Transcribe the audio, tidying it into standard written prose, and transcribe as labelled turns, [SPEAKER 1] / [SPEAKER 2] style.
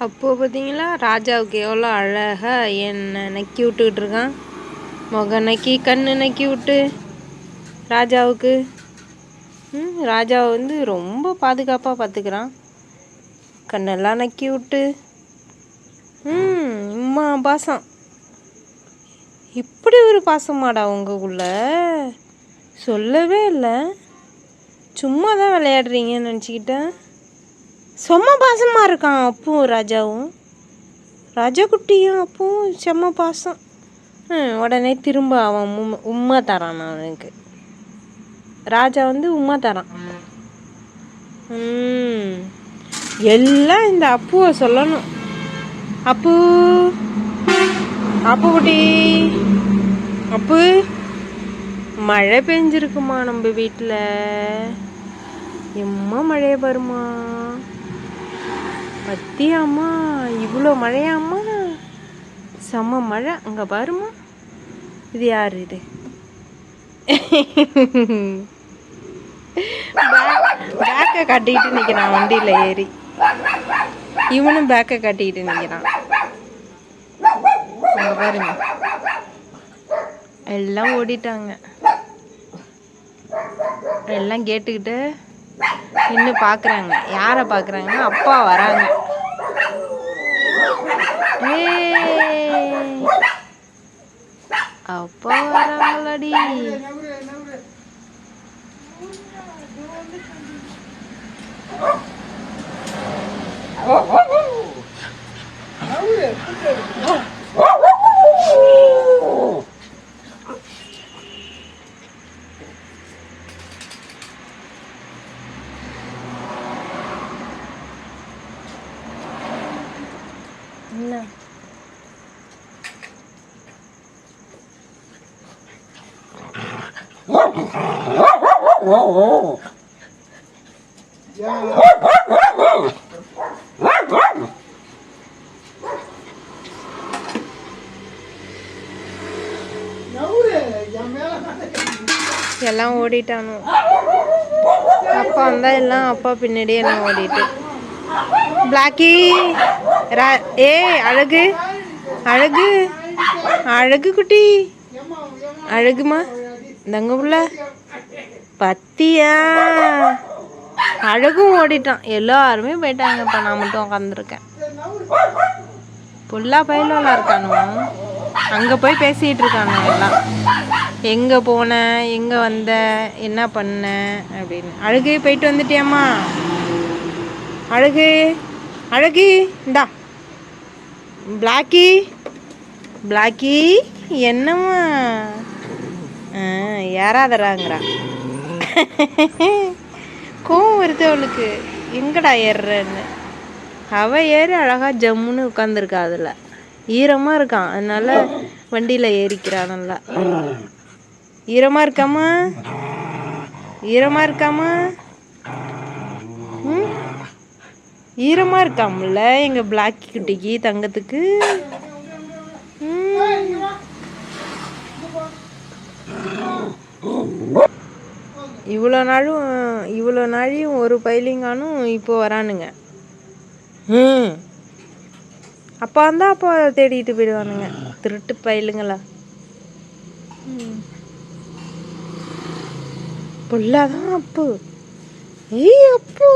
[SPEAKER 1] அப்போ பார்த்தீங்களா ராஜாவுக்கு எவ்வளோ அழகாக என்ன நக்கி விட்டுக்கிட்டு இருக்கான். முகம் நக்கி கண்ணு நக்கி விட்டு ராஜாவுக்கு ராஜாவை வந்து ரொம்ப பாதுகாப்பாக பார்த்துக்கிறான். கண்ணெல்லாம் நக்கி விட்டு இம்மா பாசம். இப்படி ஒரு பாசமாடா உங்களுக்குள்ள சொல்லவே இல்லை. சும்மா தான் விளையாடுறீங்கன்னு நினச்சிக்கிட்டேன். செம்ம பாசமாக இருக்கான் அப்பவும் ராஜாவும். ராஜா குட்டியும் அப்பவும் செம்ம பாசம். உடனே திரும்ப அவன் உம்மா தரான் அவனுக்கு. ராஜா வந்து உம்மா தரான். எல்லாம் இந்த அப்புவை சொல்லணும். அப்பு அப்பு குட்டி, அப்பு மழை பெஞ்சிருக்குமா நம்ம வீட்டில். எம்மா மழையை பாருமா. பத்தியாம்மா இவ்வளோ மழையாம்மா. செம்ம மழை அங்கே பாருமா. இது யார் இது? பேக்கை கட்டிக்கிட்டு நிற்கிறான் வண்டியில் ஏறி. இவனும் பேக்கை கட்டிக்கிட்டு நிற்கிறான். அங்கே பாருங்க எல்லாம் ஓடிட்டாங்க. எல்லாம் கேட்டுக்கிட்டு இன்னும் பார்க்குறாங்க. யாரை பார்க்குறாங்கன்னா அப்பா வராங்க. அப்பா வராங்களாடி. என்ன எல்லாம் ஓடிட்டானு. அப்பா வந்தா எல்லாம் அப்பா பின்னாடியே எல்லாம் ஓடிட்டு. பிளாக்கி அழகு அழகு அழகு குட்டி அழகுமா. தங்க புள்ள பத்தியா. அழகும் ஓடிட்டான். எல்லாருமே போயிட்டாங்க. இப்போ நான் மட்டும் உட்காந்துருக்கேன். புல்லா பயிலெல்லாம் இருக்கானோ. அங்கே போய் பேசிகிட்டு இருக்கானு எல்லாம். எங்கே போன, எங்கே வந்த, என்ன பண்ண அப்படின்னு. அழகு போயிட்டு வந்துட்டியாம்மா. அழகு அழகு இந்தா. பிளாக்கி பிளாக்கி என்னம்மா ஏறாதராங்கிறா. கோவம் வருது அவளுக்கு. எங்கடா ஏறுறன்னு. அவள் ஏறி அழகாக ஜம்முன்னு உட்காந்துருக்கா. அதில் ஈரமாக இருக்கான். அதனால வண்டியில் ஏறிக்கிறான். நல்லா ஈரமாக இருக்காமா. ஈரமாக இருக்காமா. ஈரமாக இருக்காமல்ல எங்கள் பிளாக்கி குட்டிக்கு தங்கத்துக்கு. இவ்வளோ நாளையும் ஒரு பைலிங்கானும் இப்போ வரானுங்க. அப்பா வந்தால் அப்பா தேடிட்டு போயிடுவானுங்க. திருட்டு பயிலுங்களா. பொல்லாதான் அப்பு. அப்பு